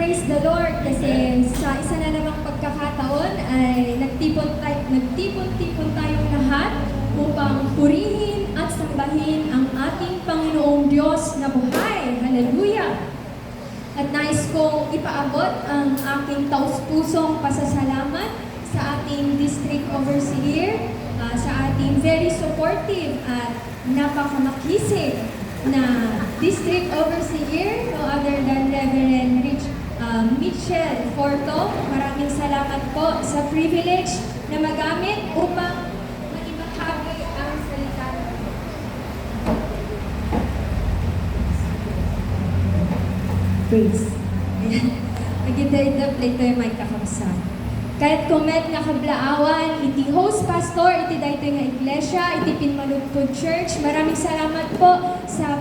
praise the Lord kasi sa isa na namang pagkakataon ay nagtipon-tipon tayong lahat upang purihin at sambahin ang ating Panginoong Diyos na buhay. Hallelujah! At nais kong ipaabot ang aking taus-pusong pasasalamat sa ating District Overseer, sa ating very supportive at napakamakisig na District Overseer, no other than Reverend Mitchell Forto. Maraming salamat po sa privilege na magamit upang maibahagi ang salita. Praise. Nagidayda play tayo may kakabsa. Kahit kumet nga kablaawan, iti host pastor, iti dayto nga iglesia, iti Pinmalugpod Church. Maraming salamat po sa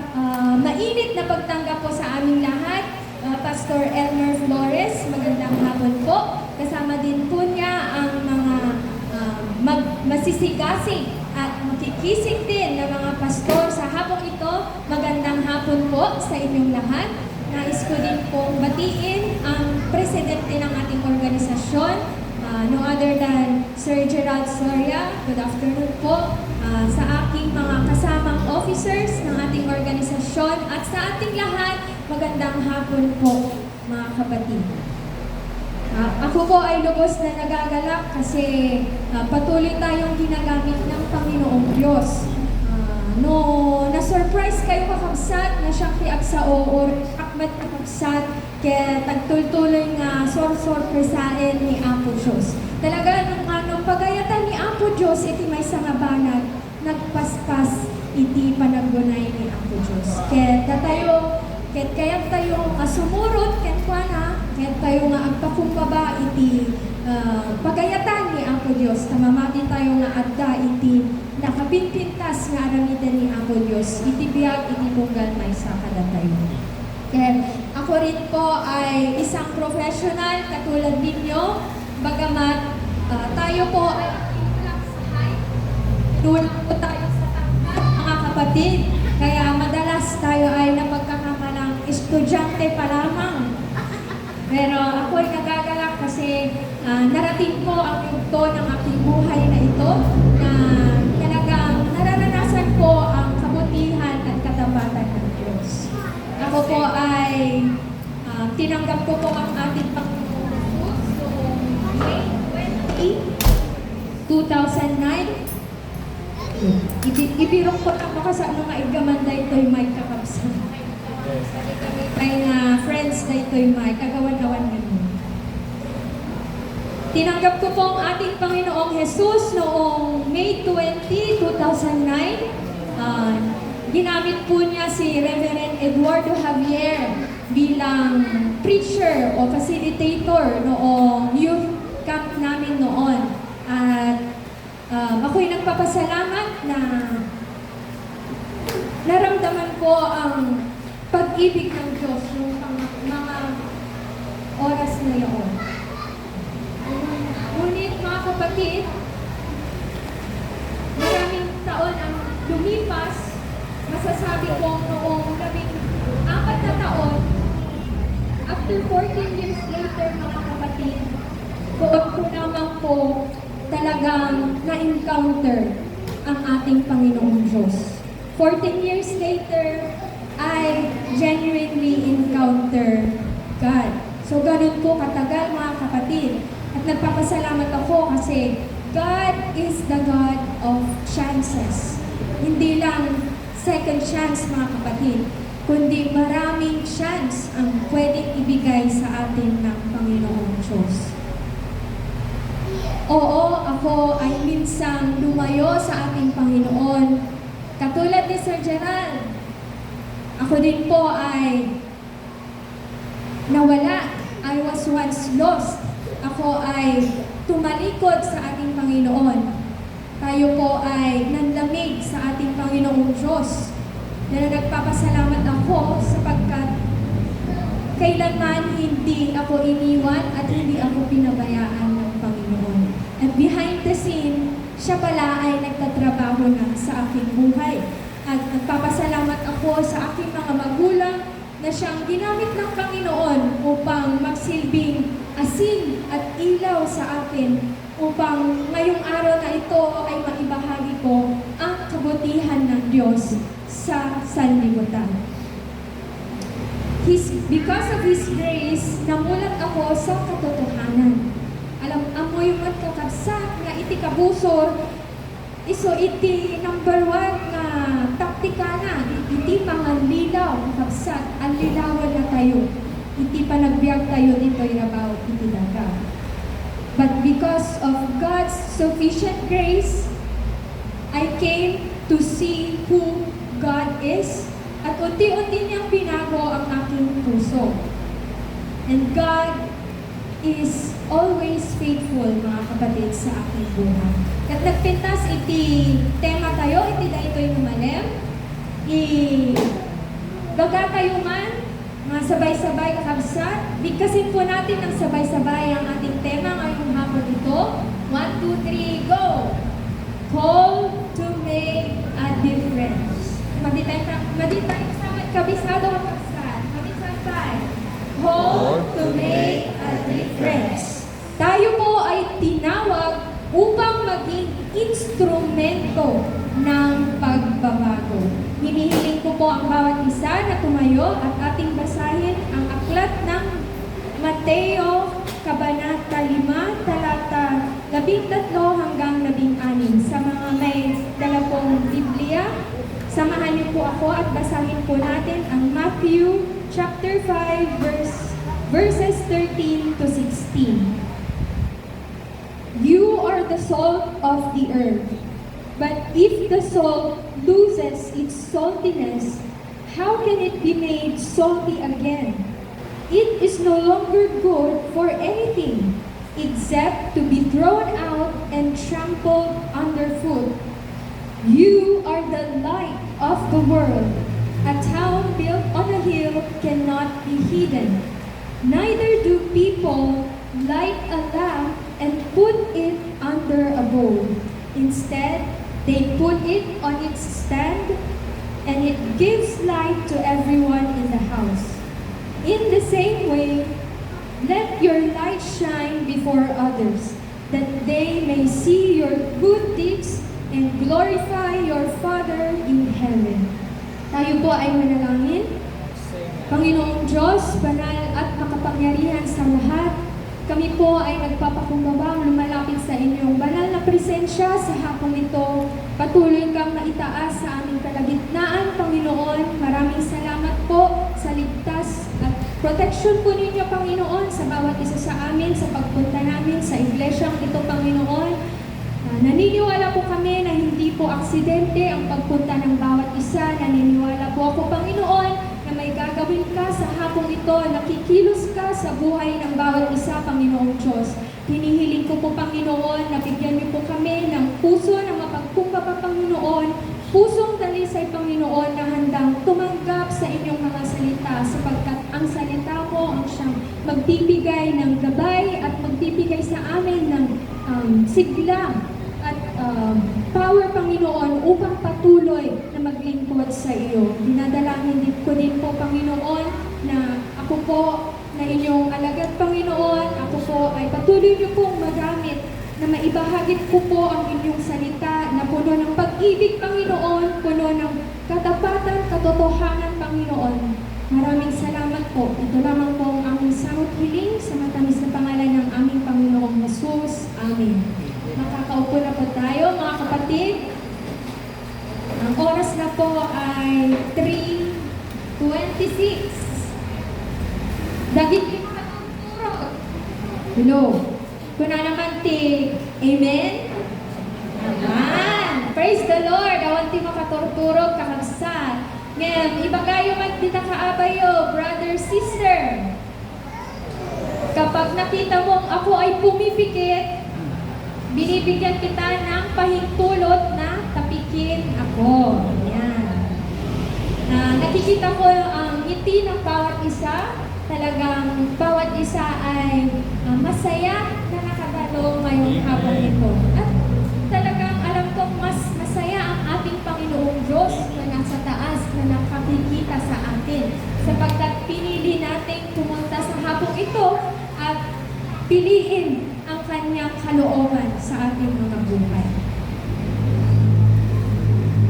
mainit na pagtanggap po sa aming lahat. Pastor Elmer Flores, magandang hapon po. Kasama din po niya ang mga masisigasig at makikisig din ng mga pastor sa hapong ito. Magandang hapon po sa inyong lahat. Nais ko din pong batiin ang presidente ng ating organisasyon, no other than Sir Gerald Soria. Good afternoon po. Sa aking mga kasamang officers ng ating organisasyon at sa ating lahat, magandang hapon po mga kapatid. Ako po ay lubos na nagagalak kasi patuloy tayong ginagamit ng Panginoong Diyos. No, na-surprise kayo kakabsat na siyang kiagsao or akmat kakabsat kaya tagtultuloy nga sorpresain ni Apo Diyos. Talaga nung pagayatan ni Apo Diyos, iti may sangabanag, nagpaspas iti panaggunay ni Apo Diyos. Kaya tayo sumurot, kaya tayo nga agpakumbaba iti pagayatan ni Apo Diyos. Tamamati tayo nga adda iti nakapinpintas nga aramidan ni Apo Diyos. Iti biyag, iti punggal may sakada tayo. Kaya ako rin po ay isang professional katulad ninyo. Bagamat tayo po ay sa height, tulad po tayo sa tangkad, mga kapatid. Kaya madalas tayo ay napagkakamalang estudyante pa lamang. Pero ako ay nagagalak kasi narating ko ang yugto ng aking buhay na ito na talagang nararanasan ko ang kabutihan at katapatan ng Diyos. Ako po ay tinanggap ko po ang ating Panginoon noong May 20, 2009. Ibirok ko na baka sa ano nga igamanday ito'y may kakapsan. Ay na friends na ito'y may kagawan-gawan ngayon. Tinanggap ko po ang ating Panginoong Jesus noong May 20, 2009. Ginamit po niya si Reverend Eduardo Javier bilang preacher o facilitator noong youth camp namin noon. At ako'y nagpapasalamat na naramdaman ko ang pag-ibig ng Diyos yung mga oras na yun. Ngunit mga kapatid, maraming taon ang lumipas, masasabi ko noong 14 na taon, after 14 years later mga kapatid, doon ko naman po talagang na-encounter ang ating Panginoong Diyos. 14 years later, I genuinely encounter God. So, ganun po katagal mga kapatid. At nagpapasalamat ako kasi God is the God of chances. Hindi lang second chance mga kapatid, kundi maraming chance ang pwedeng ibigay sa atin ng Panginoong Diyos. Oo, ako ay minsang lumayo sa ating Panginoon. Katulad ni Sir Gerald, ako din po ay nawala. I was once lost. Ako ay tumalikod sa ating Panginoon. Tayo po ay nanlamig sa ating Panginoong Diyos. Na nagpapasalamat ako sapagkat kailanman hindi ako iniwan at hindi ako pinabayaan ng Panginoon. At behind the scene, siya pala ay nagtatrabaho na sa aking buhay. At nagpapasalamat ako sa aking mga magulang na siyang ginamit ng Panginoon upang magsilbing asin at ilaw sa akin upang ngayong araw na ito ay maibahagi ko ang kabutihan ng Diyos sa sanlibutan. Because of His grace, namulat ako sa katotohanan. Amoy mat kakabsat nga iti kabusor, iso iti number 1 nga taktika na, iti panganlilaw, kakabsat, ang lilawan na tayo. Iti panagbiag tayo dito irabaw, iti daga. But because of God's sufficient grace, I came to see who God is, at unti-unti niyang binago ang aking puso. And God is always faithful, mga kapatid, sa aking buhay. At nagpintas iti tema tayo, iti da ito'y numalem. Baga tayo man, mga sabay-sabay kakabsat. Bigkasin po natin ng sabay-sabay ang ating tema ngayong hapon ito. 1, 2, 3, go! Call to make a difference. Maditay kasama kabisado kakabsat. Kabisat. Call to make a difference. Tayo po ay tinawag upang maging instrumento ng pagbabago. Hinihiling ko po ang bawat isa na tumayo at ating basahin ang aklat ng Mateo, Kabanata 5, talata 13 hanggang 16. Sa mga may dala pong Biblia, samahan niyo po ako at basahin po natin ang Matthew chapter 5, verses 13 to 16. You are the salt of the earth. But if the salt loses its saltiness, how can it be made salty again? It is no longer good for anything except to be thrown out and trampled underfoot. You are the light of the world. A town built on a hill cannot be hidden. Neither do people light a lamp and put it under a bowl. Instead, they put it on its stand, and it gives light to everyone in the house. In the same way, let your light shine before others, that they may see your good deeds and glorify your Father in heaven. Tayo po ay manalangin. Panginoong Diyos, banal at makapangyarihan sa lahat, kami po ay nagpapakumbabang lumalapit sa inyong banal na presensya sa hapong ito. Patuloy kang maitaas sa aming kalagitnaan, Panginoon. Maraming salamat po sa ligtas at protection po ninyo, Panginoon, sa bawat isa sa amin, sa pagpunta namin sa iglesyang ito, Panginoon. Naniniwala po kami na hindi po aksidente ang pagpunta ng bawat isa. Naniniwala po ako, Panginoon, na may gagawin ka sa hapong ito. Nakikilos ka sa buhay ng bawat isa, Panginoong Diyos. Hinihiling ko po, Panginoon, na bigyan niyo po kami ng puso na mapagkumbaba, Panginoon. Pusong dalisay, Panginoon, na handang tumanggap sa inyong mga salita, sapagkat ang salita mo ang siyang magbibigay ng gabay at magbibigay sa amin ng sigla at power, Panginoon, upang patuloy na maglingkod sa iyo. Dinadalangin ko din po, Panginoon, na ako po na inyong alagad, Panginoon. Ako po ay patuloy niyo pong magamit na maibahagi ko po ang inyong salita na puno ng pag-ibig, Panginoon, puno ng katapatan, katotohanan, Panginoon. Maraming salamat po. Ito lamang po ang aming samot hiling sa matamis na pangalan ng aming Panginoong Jesus. Amen. Makakaupo na po tayo, mga kapatid. Ang oras na po ay 3:26. Dagit yung matuturo. Hello. Kuna naman ti, amen? Amen. Praise the Lord. Awan ti makaturturog kakabsat. Ngayon, ibagayo man di nakaabayo, brother, sister. Kapag nakita mong ako ay pumipikit, binibigyan kita ng pahintulot na tapikin ako. Yan. Nakikita ko ang ngiti ng bawat isa. Talagang bawat isa ay masaya na nakadalo ngayong hapon ito. At talagang alam kong mas masaya ang ating Panginoong Diyos na nasa taas na nakakikita sa atin. Sapagkat pinili natin pumunta sa hapon piliin ang kanyang kalooban sa ating mga buhay.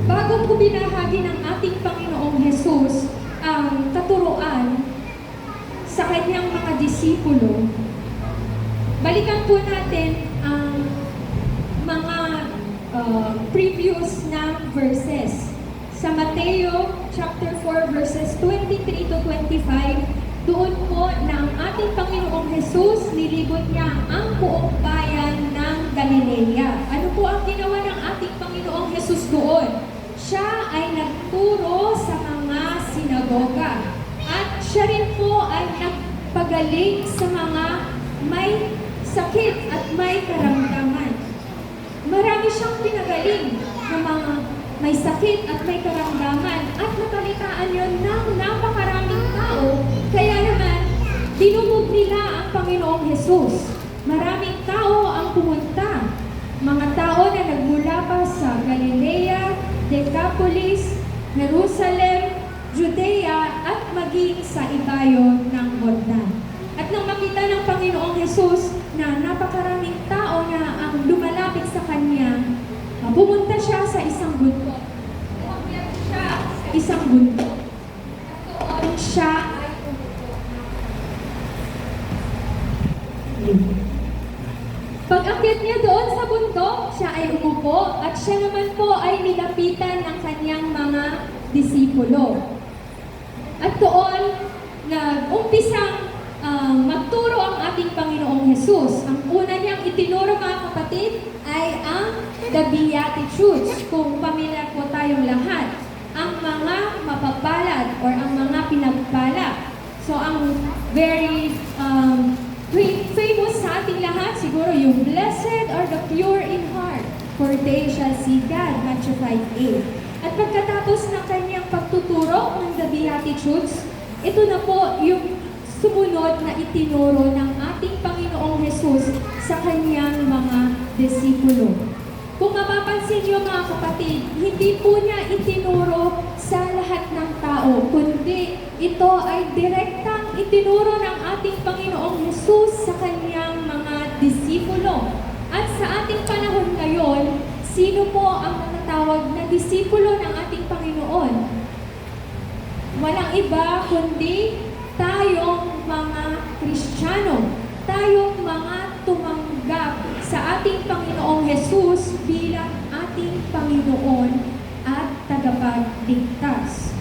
Bago ko binahagi ng ating Panginoong Jesus ang katuruan sa kanyang mga disipulo, balikan po natin ang mga previous na verses. Sa Mateo chapter 4 verses 23 to 25, doon po na ang ating Panginoong Jesus, nilibot niya ang buong bayan ng Galilea. Ano po ang ginawa ng ating Panginoong Jesus doon? Siya ay nagturo sa mga sinagoga. At siya rin po ay nagpagaling sa mga may sakit at may karamdaman. Marami siyang pinagaling ng mga may sakit at may karamdaman at nakalitaan yun ng napakaraming tao. Kaya naman, dinumog nila ang Panginoong Jesus. Maraming tao ang pumunta. Mga tao na nagmula pa sa Galilea, Decapolis, Jerusalem, Judea at maging sa ibayo ng Jordan. At nang makita ng Panginoong Jesus na napakaraming tao na ang lumalapit sa Kanya, pumunta siya sa isang bundok. Umakyat siya sa isang bundok. At doon siya ay umupo. Pag-akyat niya doon sa bundok, siya ay umupo at siya naman po ay nilapitan ng kanyang mga disipulo. At doon, nag-umpisang magturo ang ating Panginoong Jesus. Ang una niyang itinuro, mga kapatid, ay ang the Beatitudes. Kung pamilyar po tayong lahat, ang mga mapapalad or ang mga pinagpala. So, ang very famous sa ating lahat, siguro yung blessed are the pure in heart, for they shall see God, Matthew 5:8. At pagkatapos ng kanyang pagtuturo ng the Beatitudes, ito na po yung sumunod na itinuro ng ating Panginoong Jesus sa kanyang mga disipulo. Kung mapapansin niyo, mga kapatid, hindi po niya itinuro sa lahat ng tao, kundi ito ay direktang itinuro ng ating Panginoong Jesus sa kanyang mga disipulo. At sa ating panahon ngayon, sino po ang matatawag na disipulo ng ating Panginoon? Walang iba kundi tayong mga Kristiyano, tayong mga tumanggap sa ating Panginoong Jesus bilang ating Panginoon at tagapagligtas.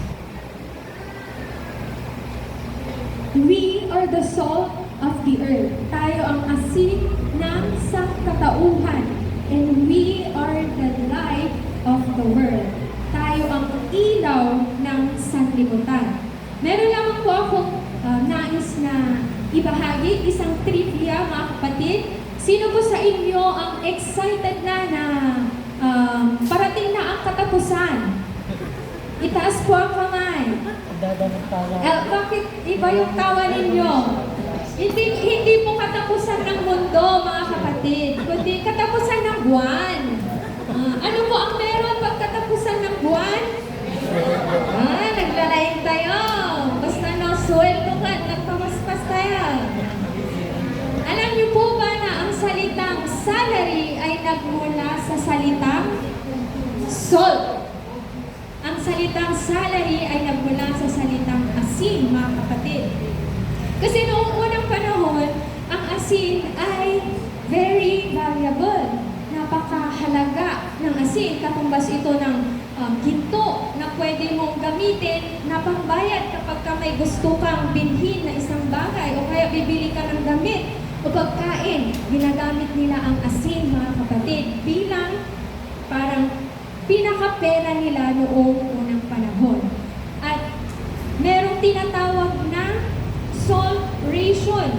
We are the salt of the earth. Tayo ang asin ng sangkatauhan, and we are the light of the world. Tayo ang ilaw ng sanlibutan. Meron lamang po akong nais na ibahagi, isang trivia, mga kapatid. Sino po sa inyo ang excited na parating na ang katapusan? Itaas po ang kamay. Bakit iba yung tawa ninyo? Hindi po katapusan ng mundo, mga kapatid, kundi katapusan ng buwan. Ano po ang meron pag katapusan ng buwan? Naglalaing tayo. Basta sweldo ka, nagpamaspas tayo. Alam niyo po ba na ang salitang salary ay nagmula sa salitang salt? Ang salitang salary ay nagmula sa salitang asin, mga kapatid. Kasi noong unang panahon, ang asin ay very valuable. Napakahalaga ng asin. Katumbas ito ng ginto na pwede mong gamitin na pangbayad kapag ka may gusto kang bilhin na isang bagay o kaya bibili ka ng damit o pagkain. Ginagamit nila ang asin, mga kapatid, bilang parang pinakapera nila noong unang panahon. At merong tinatawag na salt ration.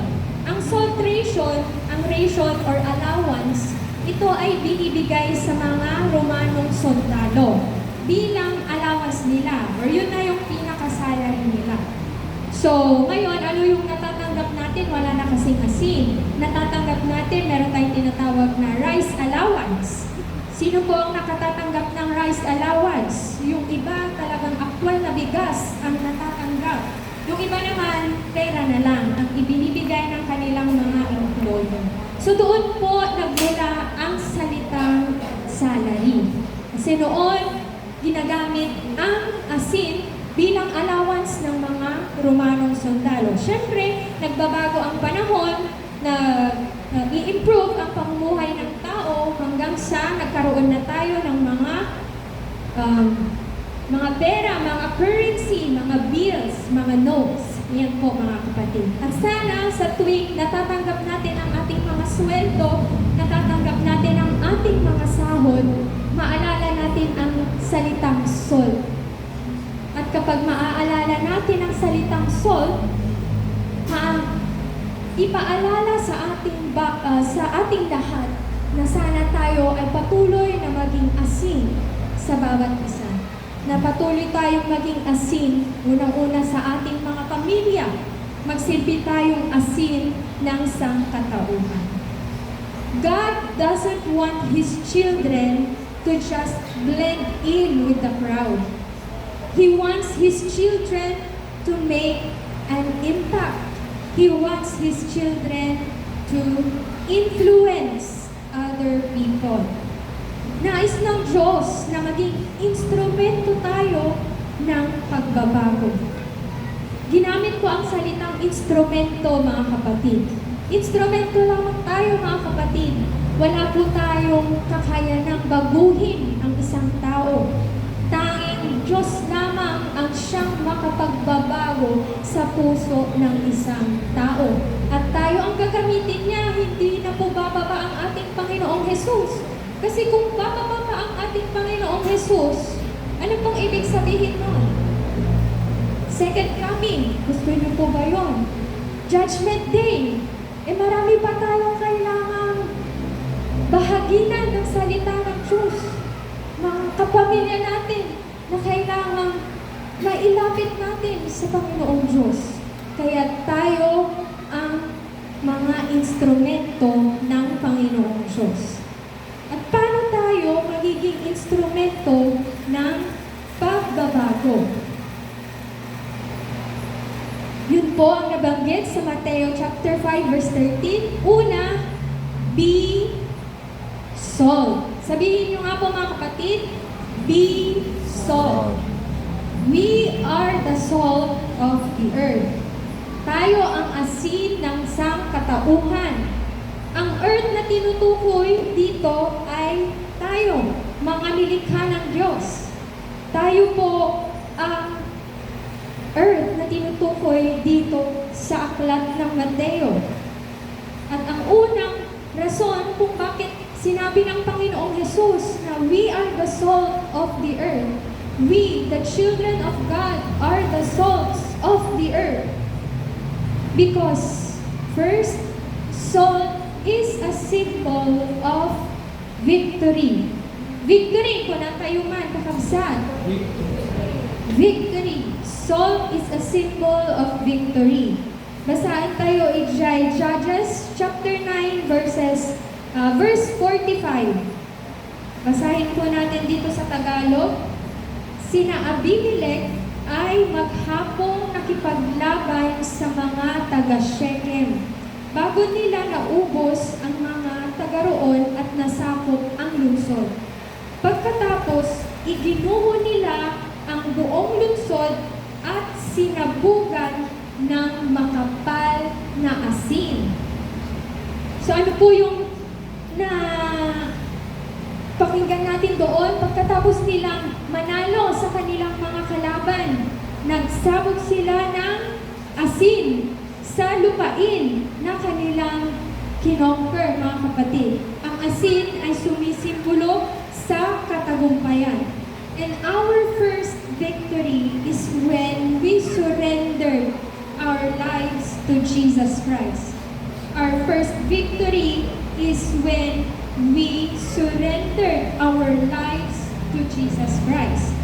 Ang salt ration, ang ration or allowance, ito ay binibigay sa mga Romanong sundalo bilang allowance nila, or yun na yung pinakasalary nila. So, ngayon, ano yung natatanggap natin? Wala na kasing asin. Natatanggap natin, meron tayong tinatawag na rice allowance. Sino po ang nakatatanggap ng rice allowance? Yung iba talagang aktwal na bigas ang natatanggap. Yung iba naman, pera na lang ang ibinibigay ng kanilang mga employer. So doon po nagmula ang salitang salary. Kasi noon, ginagamit ang asin bilang allowance ng mga Romanong sundalo. Siyempre, nagbabago ang panahon na i-improve ang pamumuhay ng tao hanggang sa nagkaroon na tayo ng mga pera, mga currency, mga bills, mga notes. Yan po mga kapatid. At sana sa tuwing natatanggap natin ang ating mga sweldo, natatanggap natin ang ating mga sahod, maalala natin ang salitang sol. At kapag maaalala natin ang salitang sol, ipaalala sa ating lahat na sana tayo ay patuloy na maging asin sa bawat isa. Na patuloy tayong maging asin, unang-una sa ating mga pamilya. Magsilbi tayong asin ng sangkatauhan. God doesn't want His children to just blend in with the crowd. He wants His children to make an impact. He wants His children to influence other people. Nais ng Diyos na maging instrumento tayo ng pagbabago. Ginamit ko ang salitang instrumento, mga kapatid. Instrumento lamang tayo, mga kapatid. Wala po tayong kakayanang baguhin ang isang tao. Tanging Diyos lamang ang siyang makapagbabago sa puso ng isang tao. At tayo ang gagamitin niya, hindi na po bababa ang ating Panginoong Hesus. Kasi kung bababa pa ang ating Panginoong Hesus, ano pong ibig sabihin nun? Second coming, gusto niyo po ba yun? Judgment Day, marami pa tayong kailangang bahaginan ng salita ng Diyos. Mga kapamilya natin na kailangang mailapit natin sa Panginoong Diyos. Kaya tayo ang mga instrumento ng Panginoong Diyos. At paano tayo magiging instrumento ng pagbabago? Yun po ang nabanggit sa Mateo chapter 5 verse 13. Una, be salt. Sabihin nyo nga po mga kapatid, be salt. We are the salt of the earth. Tayo ang asin ng sangkatauhan. Ang earth na tinutukoy dito ay tayo, mga nilikha ng Diyos. Tayo po ang earth na tinutukoy dito sa aklat ng Mateo. At ang unang rason kung bakit sinabi ng Panginoong Jesus na we are the salt of the earth. We, the children of God, are the salts of the earth. Because, first, salt is a symbol of victory. Victory, kung tayo man, kakabsat. Victory. Salt is a symbol of victory. Basahin tayo Judges chapter 9 verse 45. Basahin po natin dito sa Tagalog. Sina Abimelech ay maghapong nakipaglaban sa mga taga-Shechem bago nila naubos ang mga taga roon at nasakop ang lungsod. Pagkatapos, iginuho nila ang buong lungsod at sinabugan ng makapal na asin. So ano po yung pakinggan natin doon? Pagkatapos nilang manalo sa kanilang mga kalaban, nagsabog sila ng asin sa lupain na kanilang kinonquer, mga kapatid. Ang asin ay sumisimbolo sa katagumpayan. And our first victory is when we surrender our lives to Jesus Christ. Our first victory is when we surrender our lives to Jesus Christ.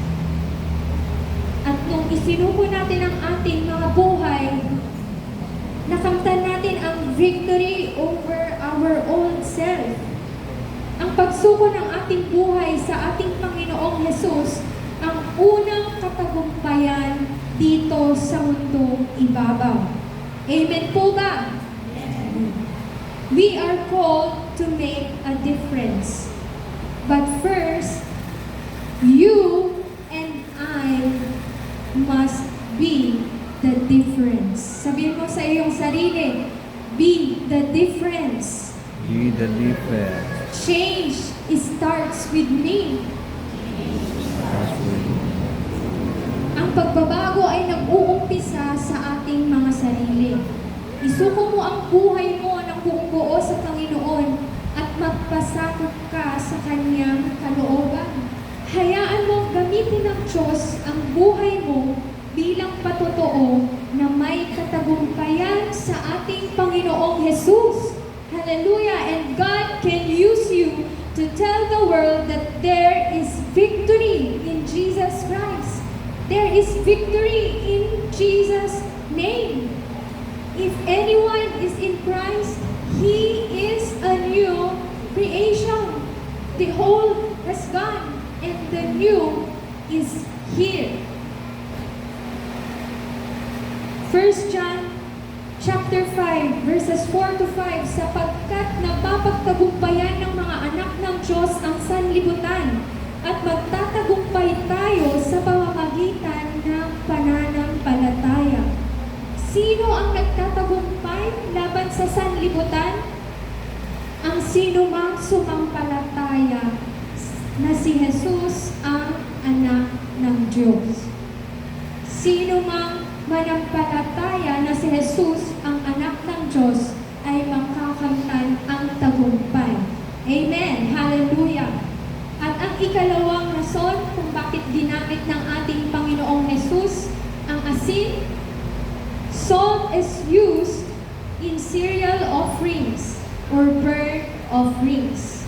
At nung isinuko natin ang ating mga buhay, nakamtan natin ang victory over our old self. Ang pagsuko ng ating buhay sa ating Panginoong Hesus, ang unang katagumpayan dito sa mundong ibabaw. Amen po ba? Amen. We are called to make a difference. But first, you and I must be the difference. Sabihin mo sa iyong sarili, be the difference. Be the difference. Change starts with me. Ang pagbabago ay nag-uumpisa sa ating mga sarili. Isuko mo ang buhay mo ng buong buo sa Panginoon at magpasakop ka sa Kanyang kalooban. Hayaan mong gamitin ng Diyos ang buhay mo bilang patotoo na may katagumpayan sa ating Panginoong Jesus. Hallelujah! And God can use you to tell the world that there is victory in Jesus Christ. There is victory in Jesus' name. If anyone is in Christ, he is a new creation. The old has gone and the new is here. 1 John chapter 5 verses 4 to 5, sapagkat napapagtagumpayan ng mga anak ng Diyos ang sanlibutan at magtatagumpay tayo sa pamamagitan ng pananampalataya. Sino ang nagtatagumpay laban sa sanlibutan? Ang sino mang sumampalataya na si Jesus ang anak ng Diyos. Sino mang manampalataya na si Jesus ang anak ng Diyos ay makakamtan ang tagumpay. Amen. Hallelujah. At ang ikalawang rason kung bakit ginamit ng ating Panginoong Jesus ang asin, salt is used in cereal offerings or burnt offerings.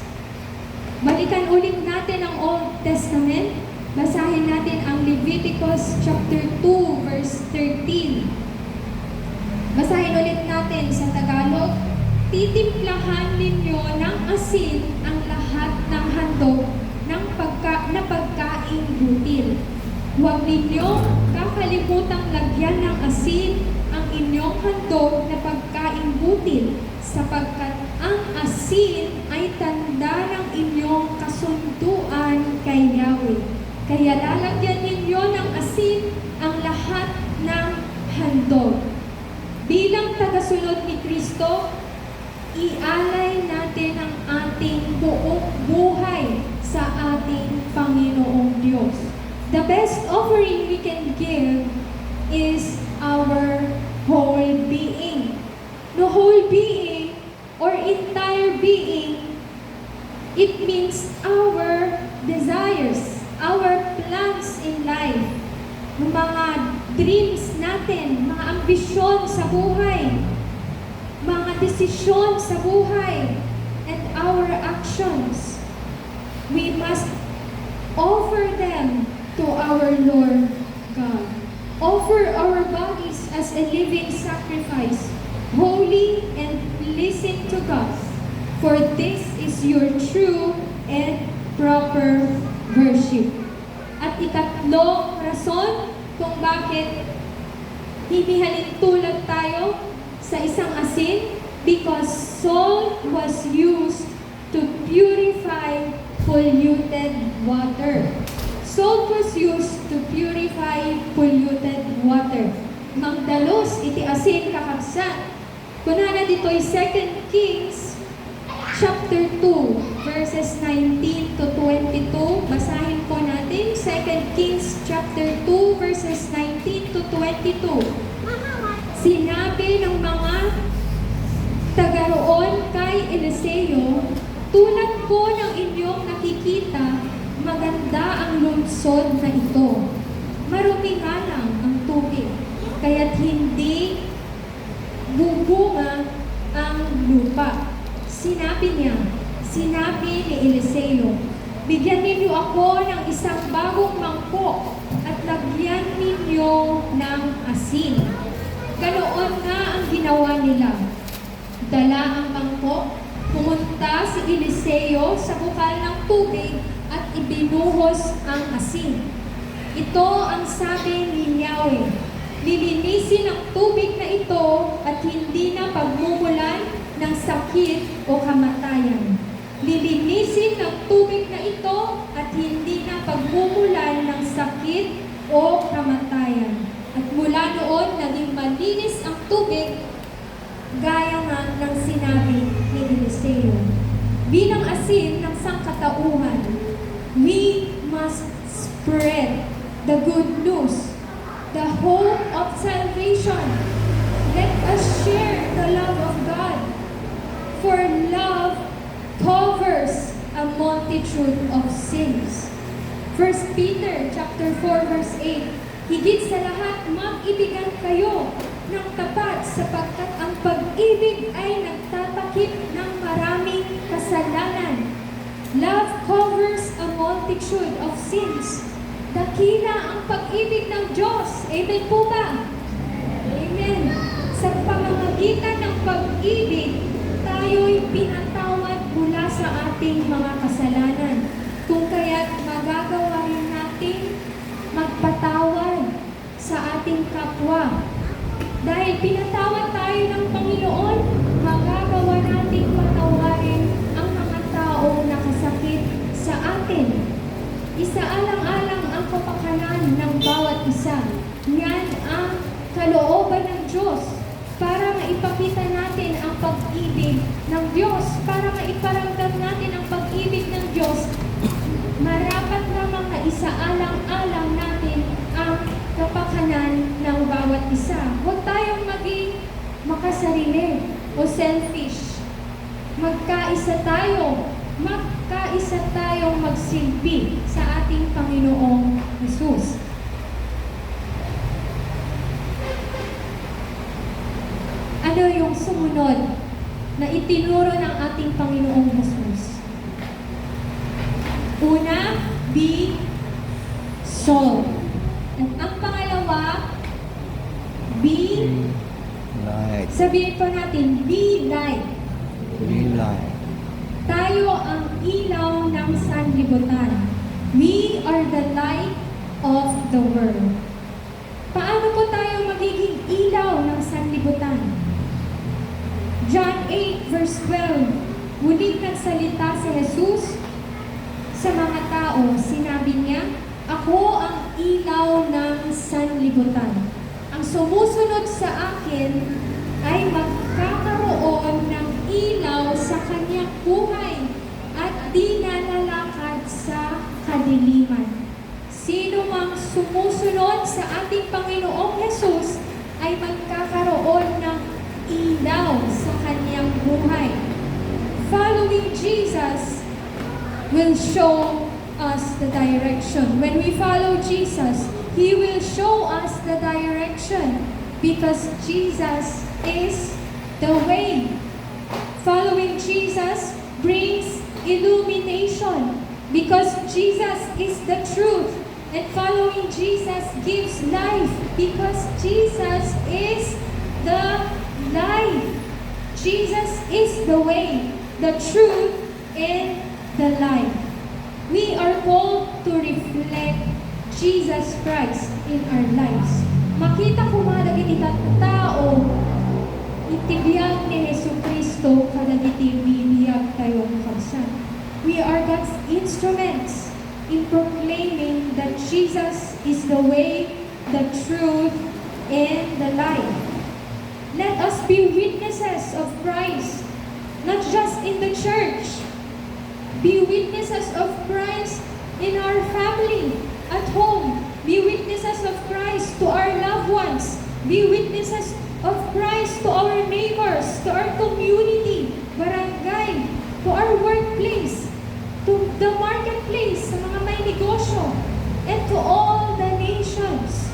Balikan ulit natin ang Old Testament. Basahin natin ang Leviticus chapter 2 verse 13. Basahin ulit natin sa Tagalog. Titimplahan ninyo ng asin ang lahat ng handog ng pagkaing butil. Huwag ninyong kakalimutang lagyan ng asin ang inyong handog na pagkaing butil, sapagkat ang asin ay tanda ng inyong kasunduan kay Yahweh. Kaya lalagyan ninyo ng asin ang lahat ng handog. Bilang tagasunod ni Kristo, ialay natin ang ating buong buhay sa ating Panginoong Diyos. The best offering we can give is our whole being. The whole being or entire being, it means our desires, our plans in life, mga dreams natin, mga ambisyon sa buhay, mga desisyon sa buhay, and our actions. We must offer them to our Lord God. Offer our bodies as a living sacrifice, holy and pleasing to God, for this is your true and proper worship. At ikatlong rason kung bakit hinihalin tulad tayo sa isang asin, because salt was used to purify polluted water. Salt was used to purify polluted water. Magdalos iti asin kakabsat. Kunana dito'y 2 Kings chapter 2 verses 19 to 22. Basahin po natin 2 Kings chapter 2 verses 19 to 22. Sinabi ng mga taga-roon kay Eliseo, tulad po ng inyong nakikita, maganda ang lungsod na ito. Marumi nga lang ang tubig, kaya't hindi bubunga ang lupa. Sinabi ni Eliseo, bigyan ninyo ako ng isang bagong mangkok at lagyan ninyo ng asin. Ganoon nga ang ginawa nila. Dala ang mangkok, pumunta si Eliseo sa bukal ng tubig at ibinuhos ang asin. Ito ang sabi ni Yahweh, lilinisin ang tubig na ito at hindi na pagmumulan ng sakit o kamatayan. Lilinisin ng tubig na ito at hindi na pagmumulan ng sakit o kamatayan. At mula noon, naging malinis ang tubig gaya nga ng sinabi ni Eliseo. Bilang asin ng sangkatauhan, we must spread the good news, the hope of salvation. Let us share the love of God, for love covers a multitude of sins. 1 Peter chapter 4 verse 8, higit sa lahat, mag-ibigan kayo ng tapat sapagkat ang pag-ibig ay nagtatakip ng maraming kasalanan. Love covers a multitude of sins. Dakila ang pag-ibig ng Diyos. Amen po ba? Amen. Sa pamamagitan ng pag-ibig, tayo'y pinatawad mula sa ating mga kasalanan. Kung kaya't magagawa rin natin magpatawad sa ating kapwa. Dahil pinatawad tayo ng Panginoon, magagawa nating patawarin ang mga taong nakasakit sa atin. Isaalang-alang ang kapakanan ng bawat isa. Yan ang kalooban ng Diyos para maipakita natin ang pag-ibig ng Diyos, para maiparamdam natin ang pag-ibig ng Diyos. Marapat namang na isaalang-alang natin ang kapakanan ng bawat isa. Huwag tayong maging makasarili o selfish. Magkaisa tayong magsilbi sa ating Panginoong Jesus. Ano yung sumunod na itinuro ng ating Panginoong Jesus? Una, be salt. At ang pangalawa, be Light. sabihin po natin, be light. Be light. Tayo ang ilaw ng sanlibutan. We are the light of the world. Paano po tayo magiging ilaw ng sanlibutan? John 8 verse 12, muling nagsalita si Jesus sa mga tao. Sinabi niya, ako ang ilaw ng sanlibutan. Ang sumusunod sa akin ay magkakaroon ng ilaw sa kanyang buhay at di nalalakad sa kadiliman. Sino mang sumusunod sa ating Panginoong Jesus ay magkakaroon ng ilaw sa kanyang buhay. Following Jesus will show us the direction. When we follow Jesus, He will show us the direction because Jesus is the way. Following Jesus brings illumination because Jesus is the truth. And following Jesus gives life because Jesus is the life. Jesus is the way, the truth, and the life. We are called to reflect Jesus Christ in our lives. Makita ko madagiti tao, itibiyag ni Jesu Kristo kadagiti bibiyag tayong kabsat. We are God's instruments in proclaiming that Jesus is the way, the truth, and the life. Let us be witnesses of Christ, not just in the church. Be witnesses of Christ in our family, at home. Be witnesses of Christ to our loved ones. Be witnesses of Christ to our neighbors, to our community, barangay, to our workplace, to the marketplace, sa mga may negosyo, and to all the nations.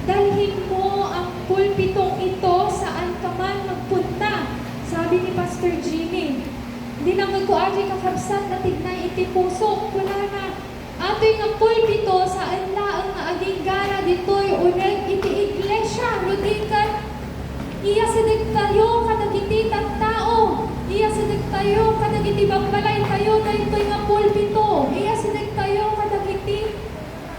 Dalhin mo ang pulpitong ito saan ka man magpunta. Sabi ni Pastor Jimmy, hindi na magkuadyo kakabsat na tignay iti puso. Wala na. Ato'y nga pulpito saan laang nga aging gara dito'y uneg iti iglesia. Ludikan, iya sadig tayo kadagiti tao. Iya sadig tayo kadagiti bambalay tayo daytoy nga pulpito. Iya sadig tayo kadagiti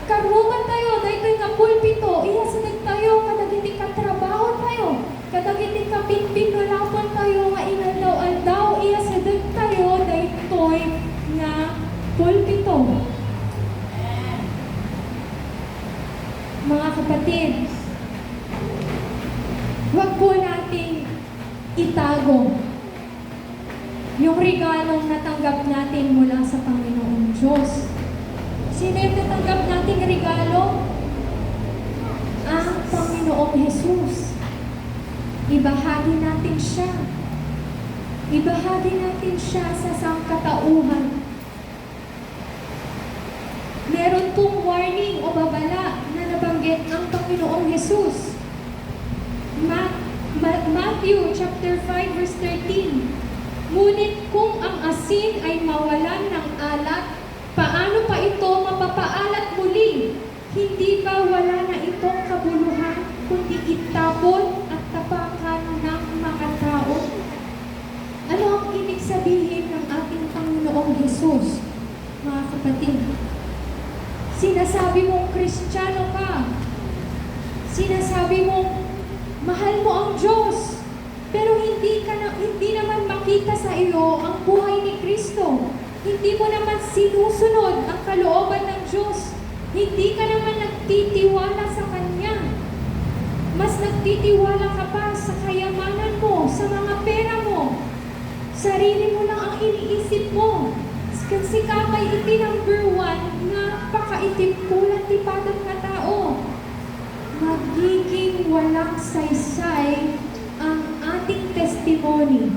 karuman tayo daytoy nga pulpito. Iya sadig tayo kadagiti katrabaho tayo. Kadagiti kapinpin nulapon tayo nga inaldaw-aldaw yung regalong natanggap natin mula sa Panginoong Diyos. Sino yung natanggap nating regalo? Ang Panginoong Jesus. Ibahagi natin siya. Ibahagi natin siya sa sangkatauhan. Meron pong warning o babala na nabanggit ang Panginoong Jesus. Matthew chapter 5 verse 13. Ngunit kung ang asin ay mawalan ng alat, paano pa ito mapapaalat muli? Hindi ba wala na itong kabuluhan, kundi itapon at tapakan ng mga tao? Ano ang ibig sabihin ng ating Panginoong Jesus, mga kapatid? Sinasabi mong Kristiyano ka. Sinasabi mong mahal mo ang Diyos. Pero hindi naman makita sa iyo ang buhay ni Kristo. Hindi mo naman sinusunod ang kalooban ng Diyos. Hindi ka naman nagtitiwala sa Kanya. Mas nagtitiwala ka pa sa kayamanan mo, sa mga pera mo. Sarili mo lang ang iniisip mo. Kasi kapay iti number 1, napakaitim kulang tipadang na tao. Magiging walang saysay ang ating testimony,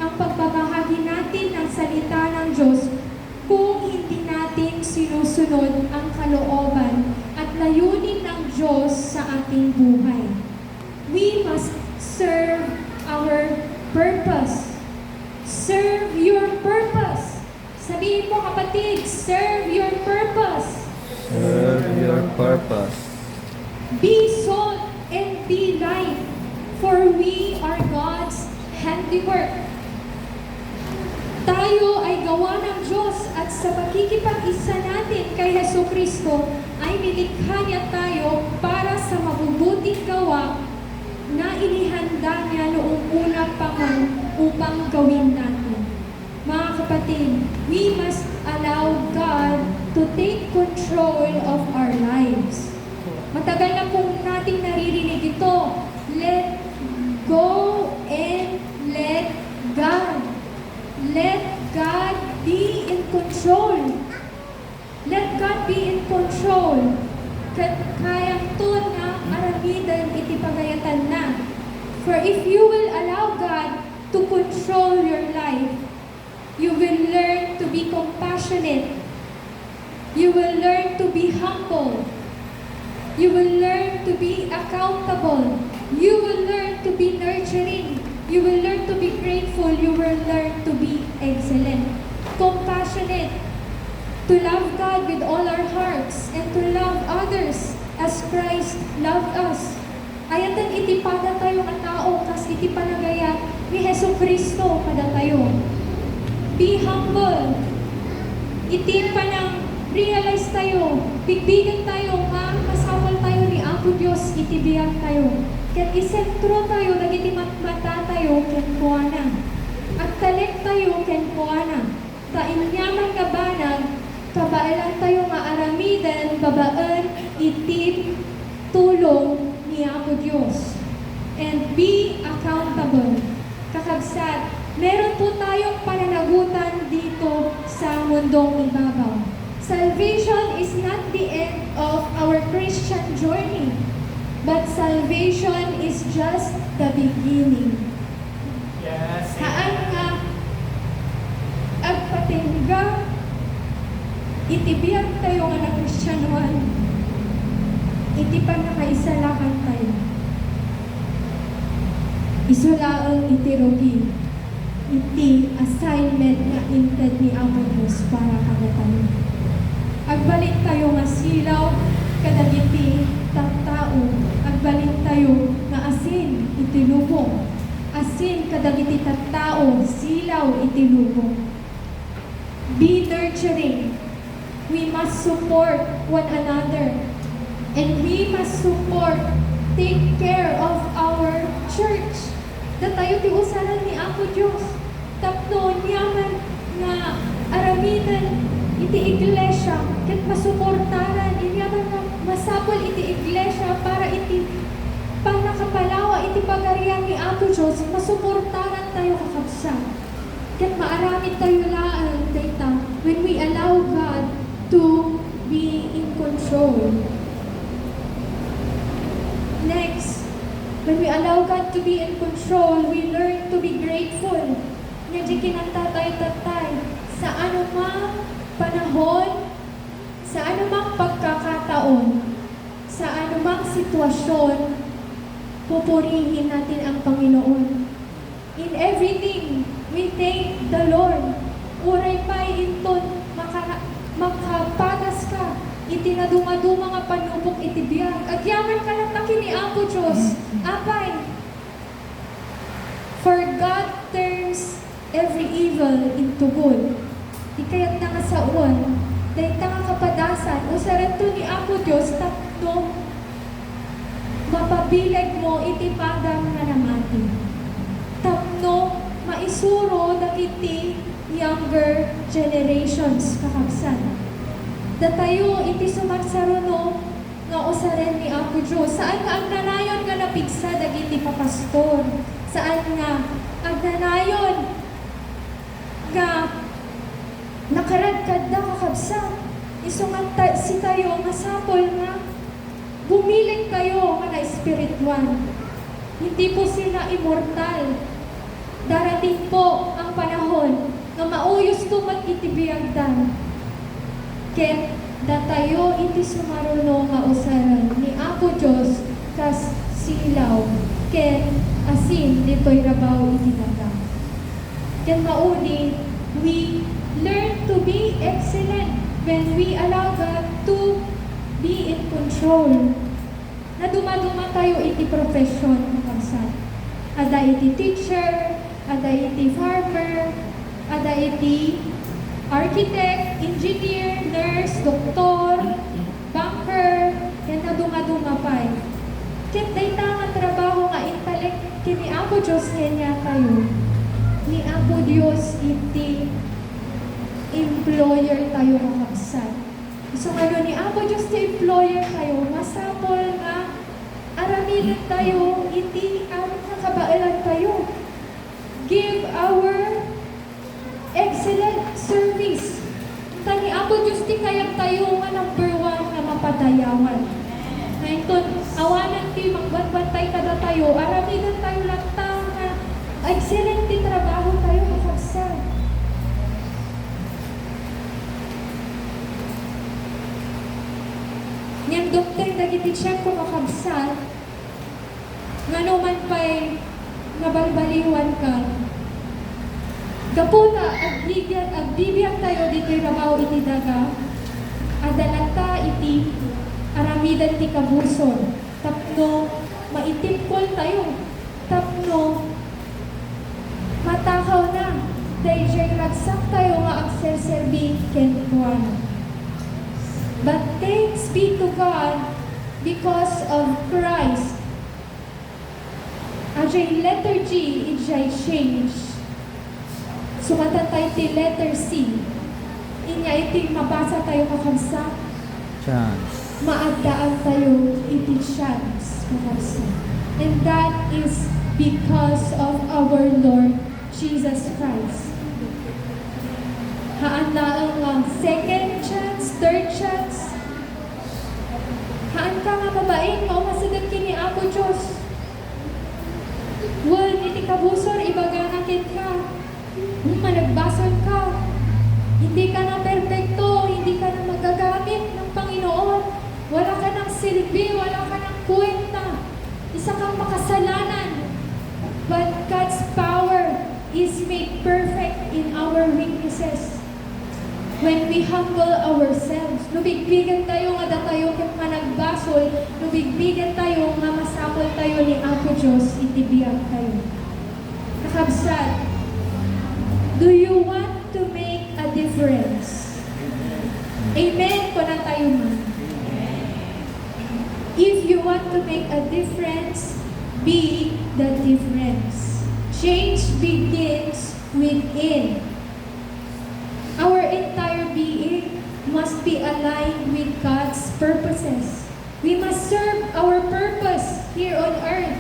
ang pagbabahagi natin ng salita ng Diyos kung hindi natin sinusunod ang kalooban at layunin ng Diyos sa ating buhay. We must serve our purpose. Serve your purpose. Sabihin mo kapatid, serve your purpose. Serve your purpose. Be salt and be light, for we are God's handiwork. Tayo ay gawa ng Diyos at sa pagkikipag-isa natin kay Jesucristo ay nilikha niya tayo para sa mabubuting gawa na inihanda niya noong una pa man upang gawin natin. Mga kapatid, we must allow God to take control of our lives. Matagal na pong nating naririnig ito. Let go and let God. Let God be in control. Let God be in control. Kayang to na aramidan iti pagayatan na. For if you will allow God to control your life, you will learn to be compassionate. You will learn to be humble. You will learn to be accountable. You will learn to be nurturing. You will learn to be grateful. You will learn to be excellent. Compassionate. To love God with all our hearts and to love others as Christ loved us. Ayatan iti pada tayo nga tao kas iti panagaya ni Hesus Kristo kada tayo. Be humble. Iti panang realize tayo, bigbigan tayo, masawal tayo ni Apo Diyos, itibiyag tayo. Ket isentro tayo, nagiti mata tayo, ken kuana. At talek tayo, ken kuana. Ta inyaman nga banag, kabailan tayo nga aramidan, babaan, iti tulong ni Apo Diyos. And be accountable. Kakabsat, meron po tayong pananagutan dito sa mundong ibabaw. Salvation is not the end of our Christian journey, but salvation is just the beginning. Yes. Haan nga agpatingga itibiyag tayo nga na Kristyanuan, iti pa nakaisalakan tayo. Isulaang iti rugi, iti assignment nga inted ni Apo Diyos para kada tayo. Agbalik tayo nga silaw, kadagiti tattao. Agbalik tayo nga asin, iti lubong. Asin, kadagiti tattao, silaw, iti lubong. Be nurturing. We must support one another. And we must support, take care of our church. Da tayo ti usalan ni Apo Diyos. Tapno, niyaman nga aramidan iti iglesia, ket masuportaran, niyaman nga masapol iti iglesia para iti panakapalawa iti pagarian ni Apo Diyos, masuportaran tayo kakabsa. Ket maaramid tayo laan data when we allow God to be in control. Next, when we allow God to be in control, we learn to be grateful. Medyo kinantatay-tatay sa anumang panahon, sa anumang pagkakataon, sa anumang sitwasyon, pupurihin natin ang Panginoon. In everything, we thank the Lord. Uray pa'y inton, makapagas ka, itinaduma-duma nga panupok itibiyag. Agyaman ka lang taki ni Apo Diyos. Apay, for God turns every evil into good. Ikayat na nga sa uwan, dahil nga kapadasan, o sa reto ni Apo Diyos, tatno, mapabilag mo itipadang nga namati. Tapno, maisuro dagiti younger generations kakabsan. Datayo iti sumarsaruno nga usaren ni Apo Diyos. Saan nga ang nanayon nga napigsa dagiti papastor? Saan nga ang nanayon nga nakaradkad da kakabsan? Isungan si tayo nga sapol nga bumiling kayo nga na espiritual. Hindi po sila immortal. Darating po ang panahon na mauyos tumat itibiyagdan. Ket datayo iti sumaruno nga usaran ni Apo Diyos kas silaw. Ket asin dito'y rabaw iti daga. Ket mauni, we learn to be excellent when we allow God to be in control. Na dumaduma tayo iti profession kapsan. Ada iti teacher, ada iti farmer, ada iti architect, engineer, nurse, doktor, banker, yan na dumaduma pa. Ket dayta nga trabaho nga intelek kini Apo Diyos niya tayo. Ni Apo Diyos iti employer tayo kakabsan. So ano ni Apo Diyos ti employer tayo, masapol nga aramilan tayo, iti aron nga kabailan tayo. Give our excellent service. Tani Apo Diyos ti kayang tayo nga number 1 nga mapadayawan. Ngayon, awanan ti magbantay kada tayo, aramilan tayo lang nga excellent ti trabaho tayo kakabsan. Nyan doktor dagiti siya ko makabsat, nga naman pa'y nabalbaliwan ka. Gaputa, agbibiyag tayo dito'y rabaw iti daga, adalata iti aramidan ti kabuson. Tapno, maitipkol tayo. Tapno, matakaw na. Dahil siya'y ragsak tayo nga agserserbi kentuan. But thanks be to God because of Christ. Ajay letter G, ijay change. Sumatatay ti letter C. Inya iti mabasa tayo kakabsa. Chance. Maagdaan tayo iti chance kakabsa. And that is because of our Lord Jesus Christ. Haan laang nga second chance, third chance. Haan ka nga babaeng maumasadag kini Apo Diyos. Well, iti kabusor, ibaganakit ka. Managbasol ka. Hindi ka na perfecto, hindi ka na magagamit ng Panginoon. Wala ka ng silbi, wala ka ng kwenta. Isa kang makasalanan. But God's power is made perfect in our weaknesses. When we humble ourselves, nubigbigan tayo nga datayo kung nagbasol, nubigbigan tayo nga masapol tayo ni Apo Diyos, itibiyag tayo. Nakabsat, do you want to make a difference? Amen ko na tayo man. If you want to make a difference, be the difference. Change begins within. Our entire being must be aligned with God's purposes. We must serve our purpose here on earth.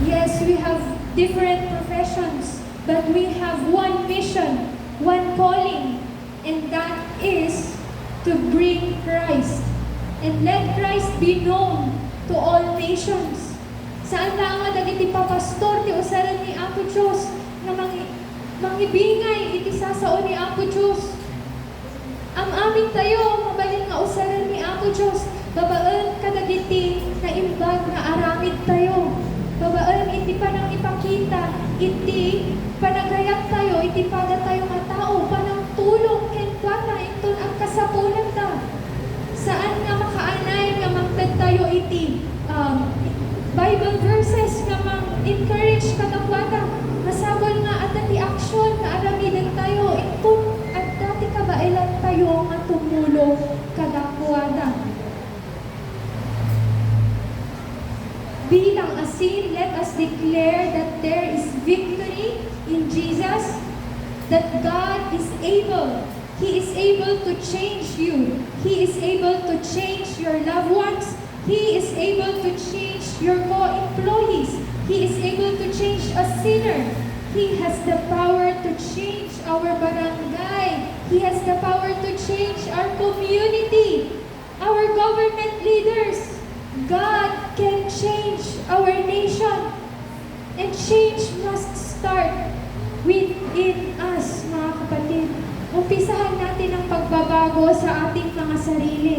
Yes, we have different professions. But we have one mission, one calling, and that is to bring Christ. And let Christ be known to all nations. Saan na nga dagiti papastor ti usaran ni Apo Diyos na mangibingay iti sasao ni Apo Diyos. Ang amin tayo, mabalin nga usaran ni Apo Diyos, babaan kadagiti na imbag na aramid tayo. Babaan iti panang ipakita, iti panagayat tayo, iti pada tayo nga tao, panang tulong kenkwata, iton ang kasapulan ta. Saan nga makaanay nga magtad tayo iti Bible verses nga mang-encourage kadakwata. Masabol nga at ati aksyon nga aramidan tayo, iton at dati kabailan tayo nga tumulong kadakwata. Bilang asin, let us declare that there is victory in Jesus, that God is able. He is able to change you. He is able to change your loved ones. He is able to change your co-employees. He is able to change a sinner. He has the power to change our barangay. He has the power to change our community, our government leaders. God can change our nation. And change must start within us, mga kapatid. Umpisahan natin ang pagbabago sa ating mga sarili.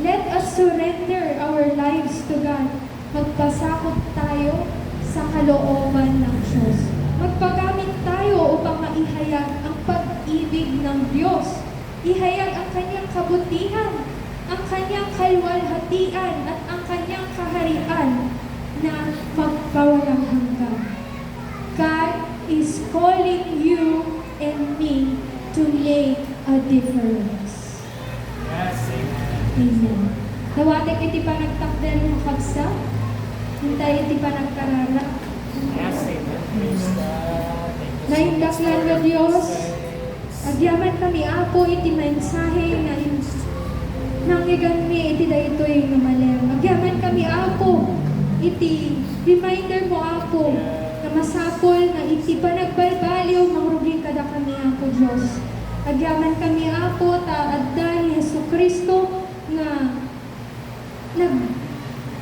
Let us surrender our lives to God. Magpasakop tayo sa kalooban ng Diyos. Magpagamit tayo upang maihayag ang pag-ibig ng Diyos. Ihayag ang kanyang kabutihan, ang kanyang kalwalhatian at ang kanyang kaharian na magpawalang hanggan. God is calling you and me to make a difference. Yes, amen. Amen. Dawatek iti pa nagtakder mo kabsa, hintay iti pa nagkarara. Yes, amen. Praise God. Thank you so Naindaklan much, nga Lord. Diyos, agyaman kami apo iti mensahe nga nangyigan mi iti daytoy nga malem. Agyaman kami apo iti reminder mo apo na masapol na iti panagbalbaliw mangrugi kada kami apo Diyos. Agyaman kami apo ta adda ni Jesucristo nga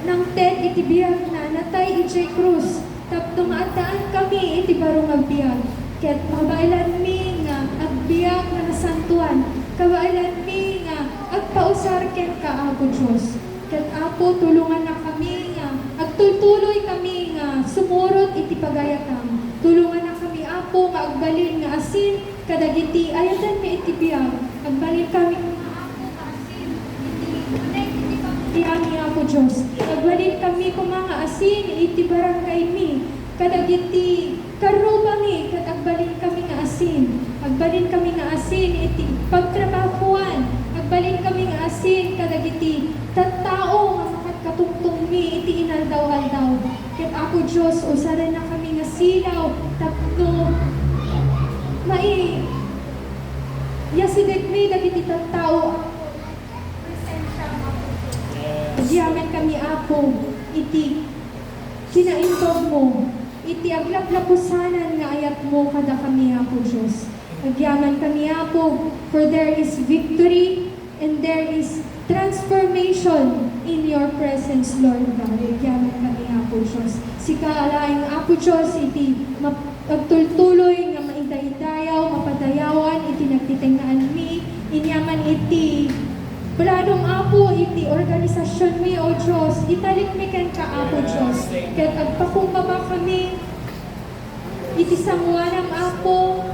nang ted iti biyag na natay iti krus tapno nga addaan kami iti barong agbiag. Ket mabailan mi nga agbiag nga nasantuan. Kabailan mi nga agpausar ken ka apo Diyos. Ket apo tulungan na kami nga agtultuloy kami nga sumurot iti pagayatam. Tulungan na kami apo nga agbalin nga asin kadagiti ayatan mi iti biyag. Agbalin kami apo nga asin iti pagtiami apo Diyos. Agbalin kami kung mga asin iti barangay mi. Kadagiti karuba mi kat agbalin kami nga asin. Agbalin kami nga asin iti pagtrabahuan. Agbalin kami nga asin kadagiti tattao nga makatungtong mi iti inaldaw-aldaw. Ket ako Diyos usaran na kami nga silaw tapno yasidek mi dagiti tattao. Presensya mo. Yes. Diyaman kami apo iti kinaimbag mo. Iti aglaplapusanan nga ayat mo kada kami apo Diyos. Agyaman kami apo, for there is victory and there is transformation in your presence, Lord God. Agyaman kami apo Diyos. Si kaalaing apo Diyos, iti agtultuloy nga maitay-itayaw, mapadayawan, iti nagtitingaan mi, inyaman iti Planong apo iti organisasyon mi o Diyos, italik mi ken ka apo Diyos. Ket agpakumbaba kami iti sanguanam apo.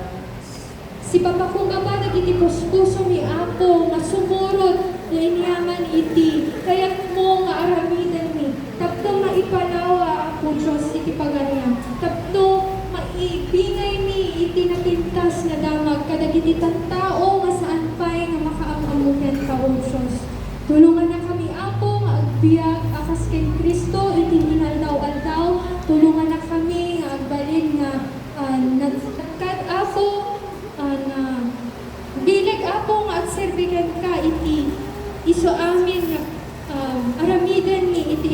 Si papakumbaba dagiti puspuso mi apo nga sumurot nga inyaman iti kayat mo nga aramidan mi. Tapno maipalawa apo Diyos iti pagariam. Tapno maibingay mi iti napintas nga damag kadagiti tattao nga saan pay nga makaamamuken ka o Diyos. Tulungan na kami apo nga agbiag akas ken Kristo iti inaldaw-aldaw. Tulungan na kami nga agbalin nga nagkat apo na bilag apo nga agserbigan ka iti iso amin nga aramidan ni iti